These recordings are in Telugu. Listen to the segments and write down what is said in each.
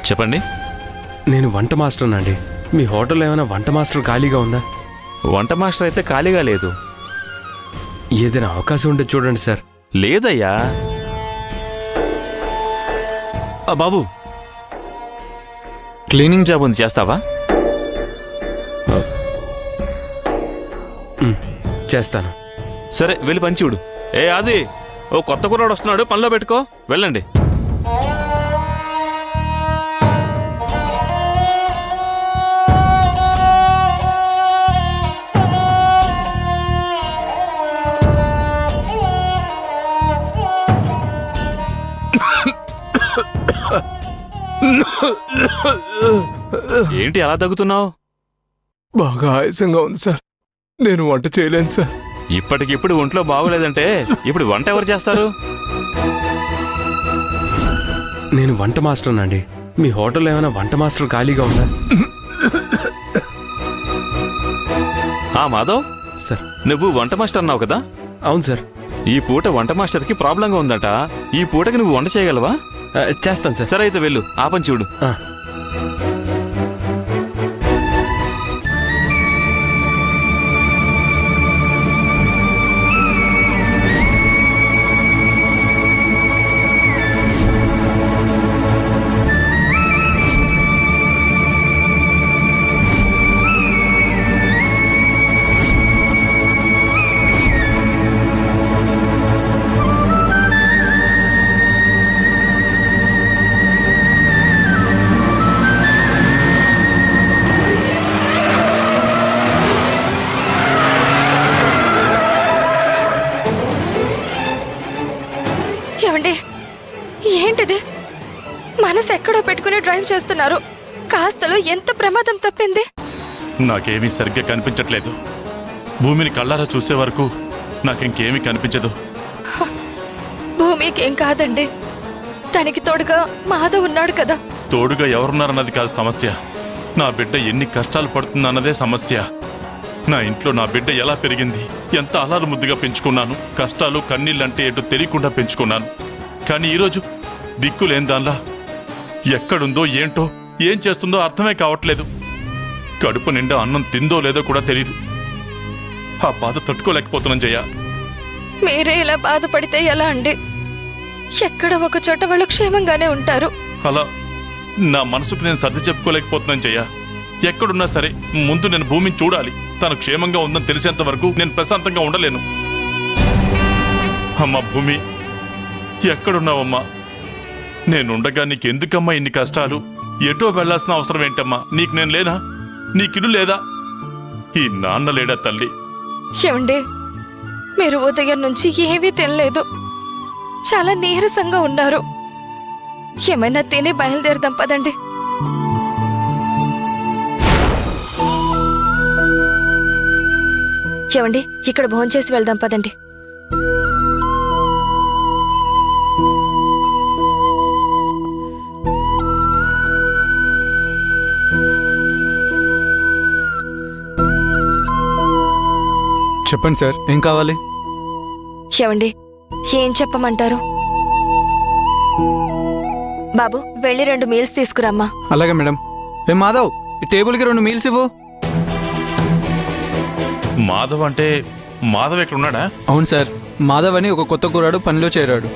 చెప్పండి. నేను వంట మాస్టర్నండి. మీ హోటల్లో ఏమైనా వంట మాస్టర్ ఖాళీగా ఉందా? వంట మాస్టర్ అయితే ఖాళీగా లేదు. ఏదైనా అవకాశం ఉంటే చూడండి సార్. లేదయ్యా. బాబు, క్లీనింగ్ జాబ్ ఉంది, చేస్తావా? చేస్తాను. సరే, వెళ్ళి పని చూడు. అది ఓ కొత్త కుర్రాడు వస్తున్నాడు, పనిలో పెట్టుకో. వెళ్ళండి. ఏంటి అలా తగ్గుతున్నావు? బాగా ఆయాసంగా ఉంది సార్. నేను వంట చేయలేను సార్. ఇప్పటికిప్పుడు ఒంట్లో బాగోలేదంటే ఇప్పుడు వంట ఎవరు చేస్తారు? నేను వంట మాస్టర్నండి. మీ హోటల్లో ఏమైనా వంట మాస్టర్ ఖాళీగా ఉందా? మాధవ్ సార్, నువ్వు వంట మాస్టర్ అన్నావు కదా? అవును సార్. ఈ పూట వంట మాస్టర్కి ప్రాబ్లంగా ఉందట. ఈ పూటకి నువ్వు వంట చేయగలవా? చేస్తాను సార్. సరే, అయితే వెళ్ళు, ఆ పని చూడు. ఏమండి, ఏంటిది? మనసు ఎక్కడో పెట్టుకుని డ్రైవ్ చేస్తున్నారు. కాస్తలో ఎంత ప్రమాదం తప్పింది. నాకేమీ సరిగ్గా కనిపించట్లేదు. భూమిని కళ్ళారా చూసే వరకు నాకింకేమీ కనిపించదు. భూమికేం కాదండి, తనకి తోడుగా మాధవ్ ఉన్నాడు కదా. తోడుగా ఎవరున్నారన్నది కాదు సమస్య. నా బిడ్డ ఎన్ని కష్టాలు పడుతుందన్నదే సమస్య. నా ఇంట్లో నా బిడ్డ ఎలా పెరిగింది, ఎంత అలారు ముద్దుగా పెంచుకున్నాను. కష్టాలు కన్నీళ్ళంటే ఎటు తెలియకుండా పెంచుకున్నాను. కానీ ఈరోజు దిక్కులేని దానిలా ఎక్కడుందో ఏంటో ఏం చేస్తుందో అర్థమే కావట్లేదు. కడుపు నిండా అన్నం తిందో లేదో కూడా తెలీదు. ఆ బాధ తట్టుకోలేకపోతున్నాను జయ. మీరే ఇలా బాధపడితే ఎలా అండి? ఎక్కడ ఒక చోట వాళ్ళు క్షేమంగానే ఉంటారు. అలా నా మనసుకు నేను సర్ది చెప్పుకోలేకపోతున్నాను జయ. ఎక్కడున్నా సరే ముందు నేను భూమిని చూడాలి. తను క్షేమంగా ఉందని తెలిసేంత వరకు నేను ప్రశాంతంగా ఉండలేను. అమ్మా భూమి, ఎక్కడున్నావమ్మా? నేనుండగా నీకెందుకమ్మా ఇన్ని కష్టాలు? ఎటో వెళ్లాల్సిన అవసరం ఏంటమ్మా? నీకు నేను లేనా? నీకిల్లు లేదా? ఈ నాన్న లేడా తల్లి? ఏమండి, మీరు ఉదయం నుంచి ఏమీ తినలేదు, చాలా నీరసంగా ఉన్నారు. ఏమైనా తిని బయలుదేరదాం పదండి. ఏమండి, ఇక్కడ భోంచేసి వెళ్దాం పదండి. చెప్పండి సార్, ఏం కావాలి? ఏమండి, ఏం చెప్పమంటారు? బాబు, వెళ్ళి 2 మీల్స్ తీసుకురామ్మా. అలాగే మేడం. మాధవ్, ఈ టేబుల్కి 2 మీల్స్ ఇవ్వు. మాధవ్ అంటే మాధవ్ ఇక్కడ ఉన్నాడా? అవును సార్, మాధవ్ అని ఒక కొత్త కుర్రాడు పనిలో చేరాడు.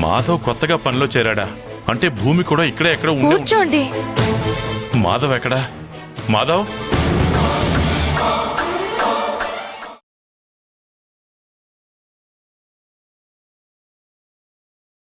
మాధవ్ కొత్తగా పనిలో చేరాడా? అంటే భూమి కూడా ఇక్కడే ఎక్కడ ఉండే. కూర్చోండి. మాధవ్ ఎక్కడా? మాధవ్